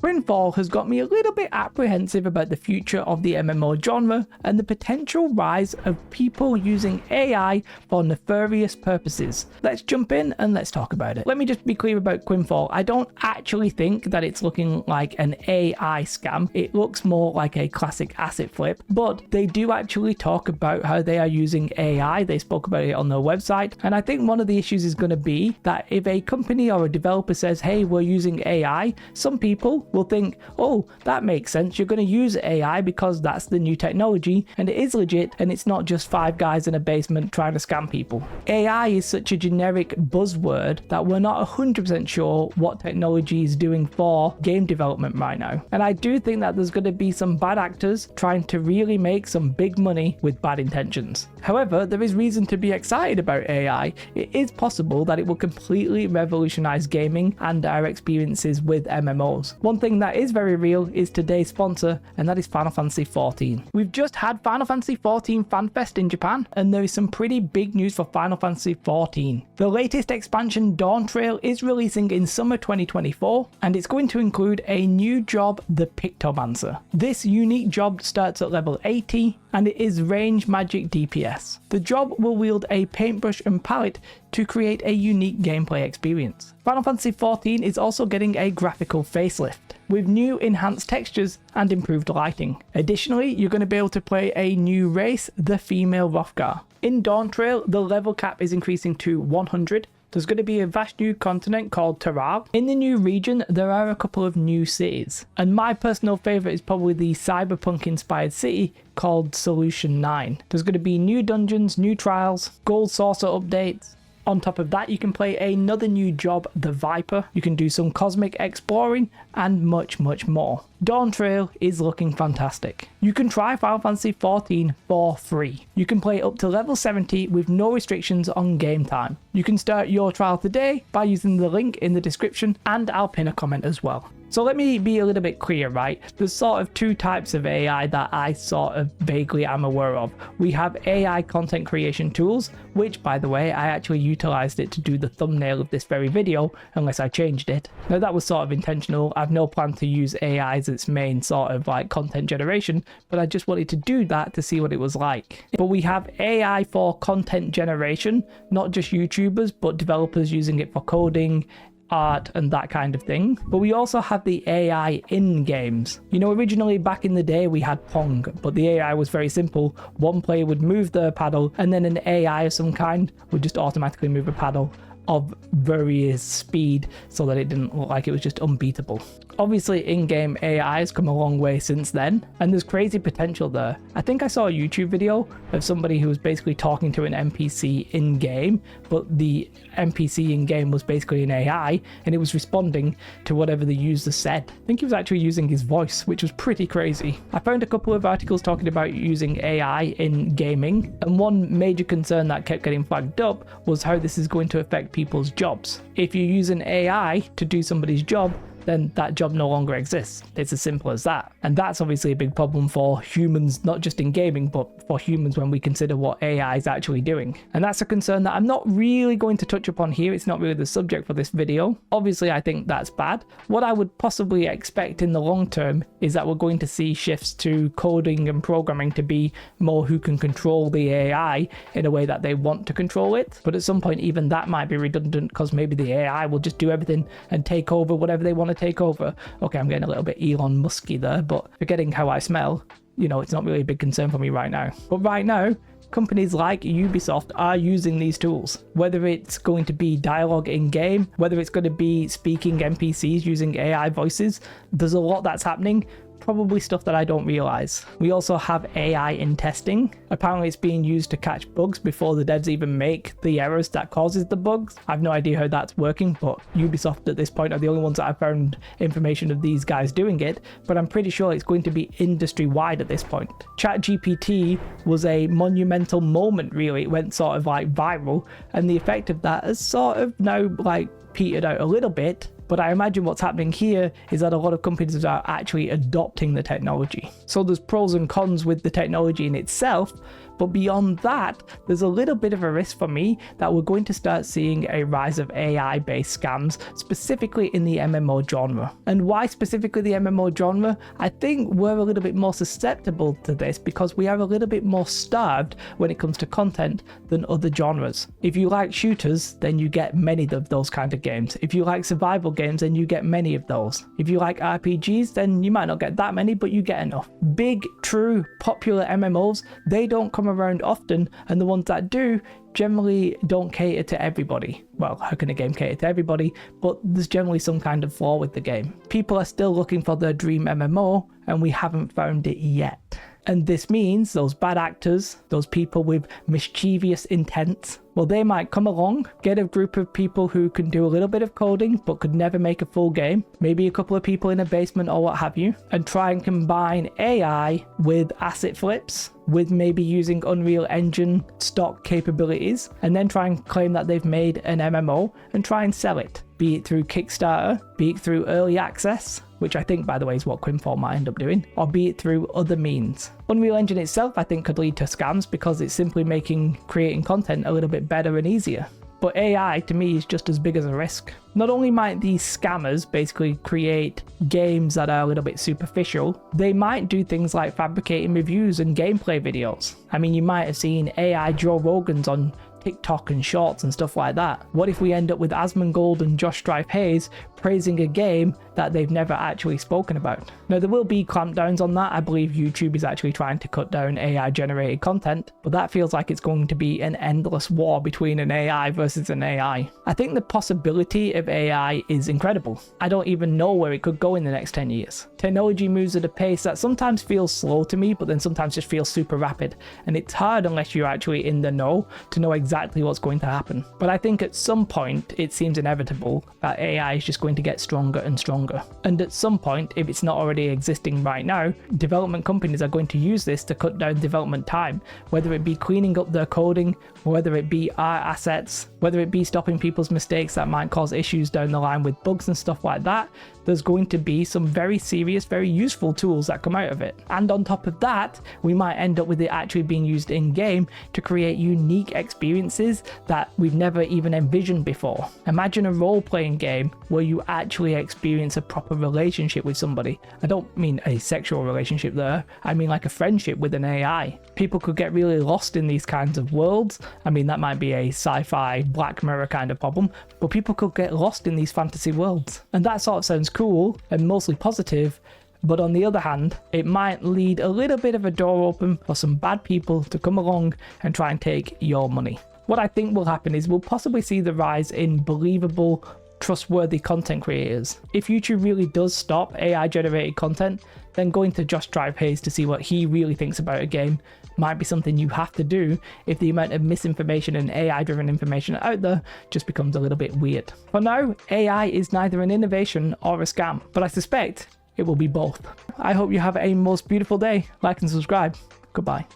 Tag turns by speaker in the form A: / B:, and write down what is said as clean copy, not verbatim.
A: Quinfall has got me a little bit apprehensive about the future of the MMO genre and the potential rise of people using AI for nefarious purposes. Let's jump in and let's talk about it. Let me just be clear about Quinfall. I don't actually think that it's looking like an AI scam. It looks more like a classic asset flip, but they do actually talk about how they are using AI. They spoke about it on their website, and I think one of the issues is going to be that if a company or a developer says, hey, we're using AI, some people will think, oh, that makes sense, you're going to use AI because that's the new technology and it is legit and it's not just 5 guys in a basement trying to scam people. AI is such a generic buzzword that we're not 100% sure what technology is doing for game development right now. And I do think that there's going to be some bad actors trying to really make some big money with bad intentions. However, there is reason to be excited about AI. It is possible that it will completely revolutionize gaming and our experiences with MMOs. One thing that is very real is today's sponsor, and that is Final Fantasy XIV. We've just had Final Fantasy XIV FanFest in Japan, and there is some pretty big news for Final Fantasy XIV. The latest expansion, Dawn Trail, is releasing in summer 2024, and it's going to include a new job, the Pictomancer. This unique job starts at level 80, and it is range magic DPS. The job will wield a paintbrush and palette to create a unique gameplay experience. Final Fantasy XIV is also getting a graphical facelift, with new enhanced textures and improved lighting. Additionally, you're going to be able to play a new race, the female Hrothgar. In Dawn Trail, the level cap is increasing to 100. There's going to be a vast new continent called Taral. In the new region, there are a couple of new cities, and my personal favourite is probably the cyberpunk-inspired city called Solution 9. There's going to be new dungeons, new trials, gold saucer updates. On top of that, you can play another new job, the Viper. You can do some cosmic exploring and much, much more. Dawn Trail is looking fantastic. You can try Final Fantasy XIV for free. You can play up to level 70 with no restrictions on game time. You can start your trial today by using the link in the description, and I'll pin a comment as well. So let me be a little bit clear, right? There's sort of 2 types of AI that I sort of vaguely am aware of. We have AI content creation tools, which, by the way, I actually utilized it to do the thumbnail of this very video, unless I changed it. Now that was sort of intentional. I've no plan to use AI as its main sort of like content generation, but I just wanted to do that to see what it was like. But we have AI for content generation, not just YouTubers, but developers using it for coding, art and that kind of thing. But we also have the AI in games. You know, originally back in the day we had Pong, but the AI was very simple. One player would move the paddle and then an AI of some kind would just automatically move a paddle of various speed so that it didn't look like it was just unbeatable. Obviously in-game AI has come a long way since then, and there's crazy potential there. I think I saw a YouTube video of somebody who was basically talking to an NPC in-game, but the NPC in-game was basically an AI, and it was responding to whatever the user said. I think he was actually using his voice, which was pretty crazy. I found a couple of articles talking about using AI in gaming, and one major concern that kept getting flagged up was how this is going to affect people's jobs. If you use an AI to do somebody's job, then that job no longer exists. It's as simple as that. And that's obviously a big problem for humans, not just in gaming, but for humans when we consider what AI is actually doing. And that's a concern that I'm not really going to touch upon here. It's not really the subject for this video. Obviously, I think that's bad. What I would possibly expect in the long term is that we're going to see shifts to coding and programming to be more who can control the AI in a way that they want to control it. But at some point, even that might be redundant because maybe the AI will just do everything and take over whatever they want to take over. Okay, I'm getting a little bit Elon Musky there, but forgetting how I smell, you know, it's not really a big concern for me right now. But right now, companies like Ubisoft are using these tools. Whether it's going to be dialogue in-game, whether it's going to be speaking NPCs using AI voices, there's a lot that's happening. Probably stuff that I don't realize. We also have AI in testing. Apparently it's being used to catch bugs before the devs even make the errors that causes the bugs. I have no idea how that's working, but Ubisoft at this point are the only ones that I've found information of these guys doing it, but I'm pretty sure it's going to be industry-wide at this point. ChatGPT was a monumental moment, really. It went sort of like viral, and the effect of that has sort of now like petered out a little bit. But I imagine what's happening here is that a lot of companies are actually adopting the technology. So there's pros and cons with the technology in itself, But beyond that, there's a little bit of a risk for me that we're going to start seeing a rise of AI-based scams, specifically in the MMO genre. And why specifically the MMO genre? I think we're a little bit more susceptible to this because we are a little bit more starved when it comes to content than other genres. If you like shooters, then you get many of those kind of games. If you like survival games, then you get many of those. If you like RPGs, then you might not get that many, but you get enough. Big, true, popular MMOs, they don't come around often, and the ones that do generally don't cater to everybody. Well, how can a game cater to everybody? But there's generally some kind of flaw with the game. People are still looking for their dream MMO, and we haven't found it yet. And this means those bad actors, those people with mischievous intents, well, they might come along, get a group of people who can do a little bit of coding but could never make a full game, maybe a couple of people in a basement or what have you, and try and combine AI with asset flips, with maybe using Unreal Engine stock capabilities, and then try and claim that they've made an MMO and try and sell it, be it through Kickstarter, be it through early access, which I think, by the way, is what Quinfall might end up doing, or be it through other means. Unreal Engine itself, I think, could lead to scams because it's simply making creating content a little bit better and easier. But AI, to me, is just as big as a risk. Not only might these scammers basically create games that are a little bit superficial, they might do things like fabricating reviews and gameplay videos. I mean, you might have seen AI Joe Rogans on TikTok and shorts and stuff like that. What if we end up with Asmongold and Josh Strife Hayes praising a game that they've never actually spoken about? Now, there will be clampdowns on that. I believe YouTube is actually trying to cut down AI generated content, but that feels like it's going to be an endless war between an AI versus an AI. I think the possibility of AI is incredible. I don't even know where it could go in the next 10 years. Technology moves at a pace that sometimes feels slow to me, but then sometimes just feels super rapid. And it's hard unless you're actually in the know to know exactly what's going to happen. But I think at some point it seems inevitable that AI is just going to get stronger and stronger. And at some point, if it's not already existing right now, development companies are going to use this to cut down development time, whether it be cleaning up their coding, whether it be art assets, whether it be stopping people's mistakes that might cause issues down the line with bugs and stuff like that. There's going to be some very serious, very useful tools that come out of it. And on top of that, we might end up with it actually being used in game to create unique experiences that we've never even envisioned before. Imagine a role-playing game where you actually experience a proper relationship with somebody. I don't mean a sexual relationship there, I mean like a friendship with an AI. People could get really lost in these kinds of worlds. I mean, that might be a sci-fi Black Mirror kind of problem, but people could get lost in these fantasy worlds. And that sort of sounds cool and mostly positive, but on the other hand, it might lead a little bit of a door open for some bad people to come along and try and take your money. What I think will happen is we'll possibly see the rise in believable, trustworthy content creators. If YouTube really does stop AI generated content, then going to Josh Strife Hayes to see what he really thinks about a game might be something you have to do if the amount of misinformation and AI driven information out there just becomes a little bit weird. For now, AI is neither an innovation or a scam, but I suspect it will be both. I hope you have a most beautiful day. Like and subscribe. Goodbye.